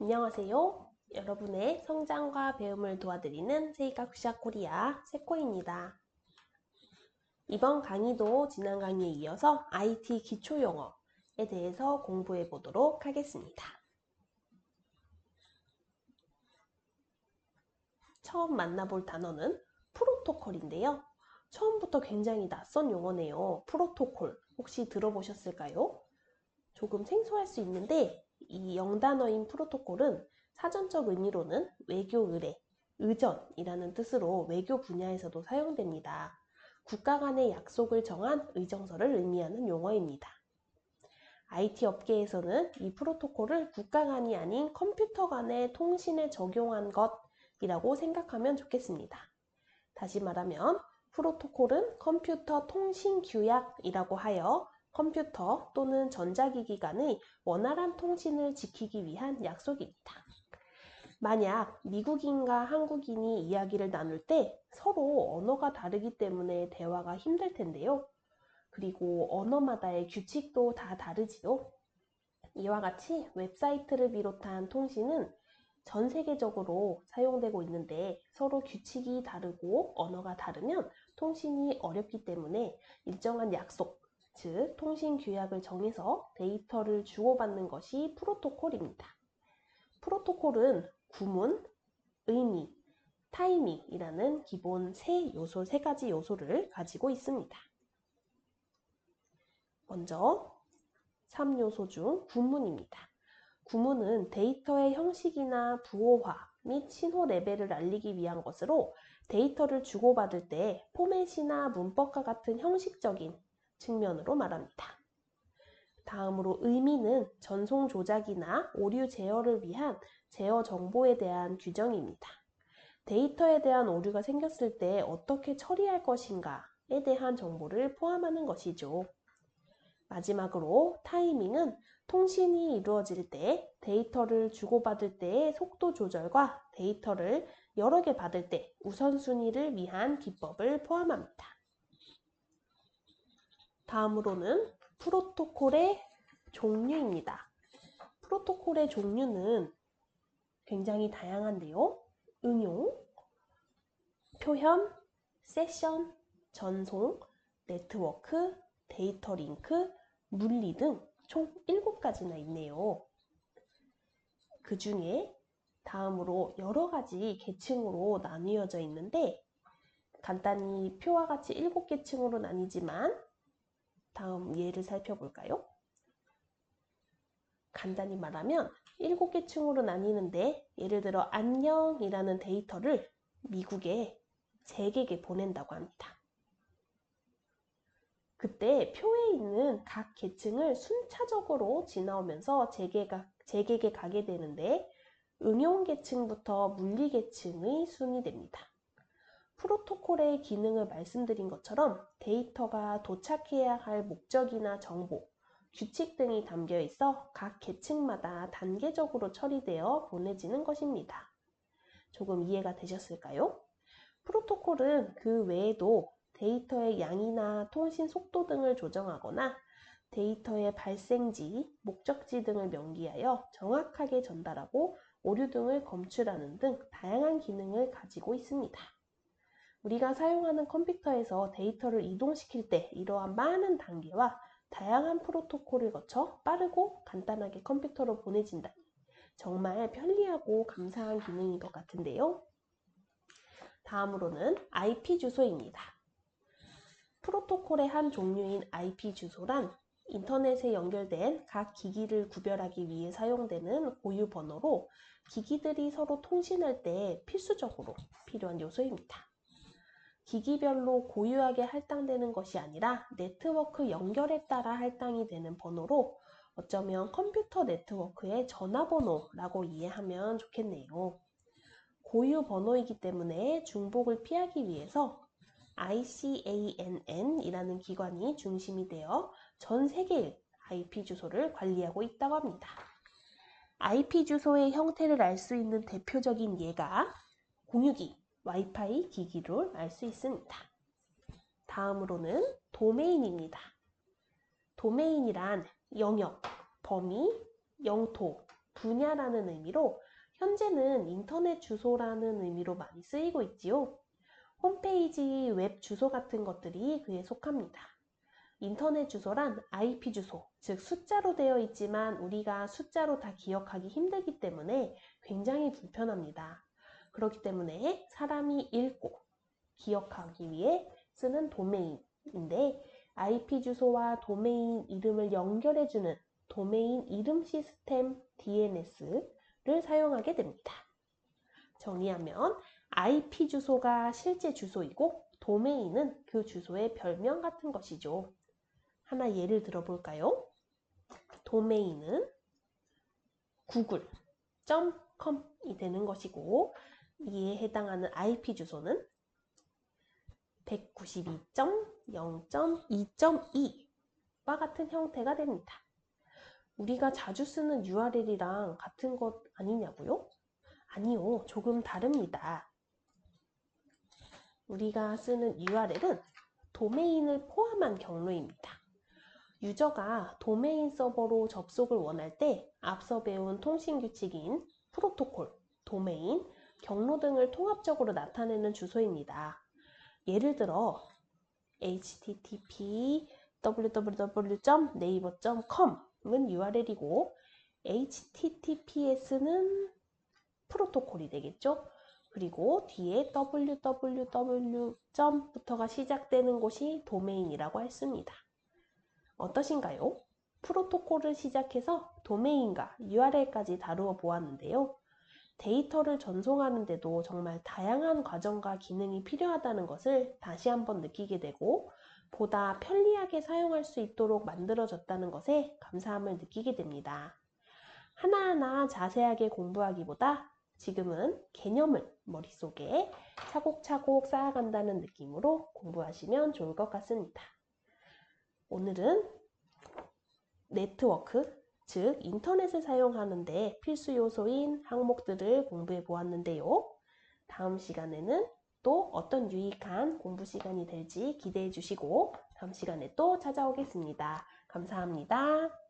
안녕하세요. 여러분의 성장과 배움을 도와드리는 세이카쿠샤 코리아 세코입니다. 이번 강의도 지난 강의에 이어서 IT 기초용어에 대해서 공부해 보도록 하겠습니다. 처음 만나볼 단어는 프로토콜인데요. 처음부터 굉장히 낯선 용어네요. 프로토콜 혹시 들어보셨을까요? 조금 생소할 수 있는데 이 영단어인 프로토콜은 사전적 의미로는 외교 의뢰, 의전이라는 뜻으로 외교 분야에서도 사용됩니다. 국가 간의 약속을 정한 의정서를 의미하는 용어입니다. IT 업계에서는 이 프로토콜을 국가 간이 아닌 컴퓨터 간의 통신에 적용한 것이라고 생각하면 좋겠습니다. 다시 말하면 프로토콜은 컴퓨터 통신 규약이라고 하여 컴퓨터 또는 전자기기 간의 원활한 통신을 지키기 위한 약속입니다. 만약 미국인과 한국인이 이야기를 나눌 때 서로 언어가 다르기 때문에 대화가 힘들 텐데요. 그리고 언어마다의 규칙도 다 다르지요. 이와 같이 웹사이트를 비롯한 통신은 전 세계적으로 사용되고 있는데 서로 규칙이 다르고 언어가 다르면 통신이 어렵기 때문에 일정한 약속, 즉 통신 규약을 정해서 데이터를 주고받는 것이 프로토콜입니다. 프로토콜은 구문, 의미, 타이밍이라는 기본 세 가지 요소를 가지고 있습니다. 먼저 3요소 중 구문입니다. 구문은 데이터의 형식이나 부호화 및 신호 레벨을 알리기 위한 것으로 데이터를 주고받을 때 포맷이나 문법과 같은 형식적인 측면으로 말합니다. 다음으로 의미는 전송 조작이나 오류 제어를 위한 제어 정보에 대한 규정입니다. 데이터에 대한 오류가 생겼을 때 어떻게 처리할 것인가에 대한 정보를 포함하는 것이죠. 마지막으로 타이밍은 통신이 이루어질 때 데이터를 주고받을 때의 속도 조절과 데이터를 여러 개 받을 때 우선순위를 위한 기법을 포함합니다. 다음으로는 프로토콜의 종류입니다. 프로토콜의 종류는 굉장히 다양한데요. 응용, 표현, 세션, 전송, 네트워크, 데이터 링크, 물리 등 총 7가지나 있네요. 그 중에 다음으로 여러 가지 계층으로 나뉘어져 있는데 간단히 표와 같이 7계층으로 나뉘지만 다음 예를 살펴볼까요? 간단히 말하면 7계층으로 나뉘는데 예를 들어 안녕이라는 데이터를 미국에 잭에게 보낸다고 합니다. 그때 표에 있는 각 계층을 순차적으로 지나오면서 잭에게 가게 되는데 응용 계층부터 물리 계층의 순이 됩니다. 프로토콜의 기능을 말씀드린 것처럼 데이터가 도착해야 할 목적이나 정보, 규칙 등이 담겨 있어 각 계층마다 단계적으로 처리되어 보내지는 것입니다. 조금 이해가 되셨을까요? 프로토콜은 그 외에도 데이터의 양이나 통신 속도 등을 조정하거나 데이터의 발생지, 목적지 등을 명기하여 정확하게 전달하고 오류 등을 검출하는 등 다양한 기능을 가지고 있습니다. 우리가 사용하는 컴퓨터에서 데이터를 이동시킬 때 이러한 많은 단계와 다양한 프로토콜을 거쳐 빠르고 간단하게 컴퓨터로 보내진다니 정말 편리하고 감사한 기능인 것 같은데요. 다음으로는 IP 주소입니다. 프로토콜의 한 종류인 IP 주소란 인터넷에 연결된 각 기기를 구별하기 위해 사용되는 고유 번호로 기기들이 서로 통신할 때 필수적으로 필요한 요소입니다. 기기별로 고유하게 할당되는 것이 아니라 네트워크 연결에 따라 할당이 되는 번호로 어쩌면 컴퓨터 네트워크의 전화번호라고 이해하면 좋겠네요. 고유 번호이기 때문에 중복을 피하기 위해서 ICANN이라는 기관이 중심이 되어 전 세계의 IP 주소를 관리하고 있다고 합니다. IP 주소의 형태를 알 수 있는 대표적인 예가 공유기, 와이파이 기기를 알 수 있습니다. 다음으로는 도메인입니다. 도메인이란 영역, 범위, 영토, 분야라는 의미로 현재는 인터넷 주소라는 의미로 많이 쓰이고 있지요. 홈페이지, 웹 주소 같은 것들이 그에 속합니다. 인터넷 주소란 IP 주소, 즉 숫자로 되어 있지만 우리가 숫자로 다 기억하기 힘들기 때문에 굉장히 불편합니다. 그렇기 때문에 사람이 읽고 기억하기 위해 쓰는 도메인인데 IP 주소와 도메인 이름을 연결해주는 도메인 이름 시스템 DNS를 사용하게 됩니다. 정리하면 IP 주소가 실제 주소이고 도메인은 그 주소의 별명 같은 것이죠. 하나 예를 들어볼까요? 도메인은 google.com이 되는 것이고 이에 해당하는 IP 주소는 192.0.2.2와 같은 형태가 됩니다. 우리가 자주 쓰는 URL이랑 같은 것 아니냐고요? 아니요, 조금 다릅니다. 우리가 쓰는 URL은 도메인을 포함한 경로입니다. 유저가 도메인 서버로 접속을 원할 때 앞서 배운 통신 규칙인 프로토콜, 도메인, 경로 등을 통합적으로 나타내는 주소입니다. 예를 들어 http www.naver.com은 URL이고 https는 프로토콜이 되겠죠. 그리고 뒤에 www.부터가 시작되는 곳이 도메인이라고 했습니다. 어떠신가요? 프로토콜을 시작해서 도메인과 URL까지 다루어 보았는데요. 데이터를 전송하는데도 정말 다양한 과정과 기능이 필요하다는 것을 다시 한번 느끼게 되고 보다 편리하게 사용할 수 있도록 만들어졌다는 것에 감사함을 느끼게 됩니다. 하나하나 자세하게 공부하기보다 지금은 개념을 머릿속에 차곡차곡 쌓아간다는 느낌으로 공부하시면 좋을 것 같습니다. 오늘은 네트워크, 즉 인터넷을 사용하는데 필수 요소인 항목들을 공부해 보았는데요. 다음 시간에는 또 어떤 유익한 공부 시간이 될지 기대해 주시고 다음 시간에 또 찾아오겠습니다. 감사합니다.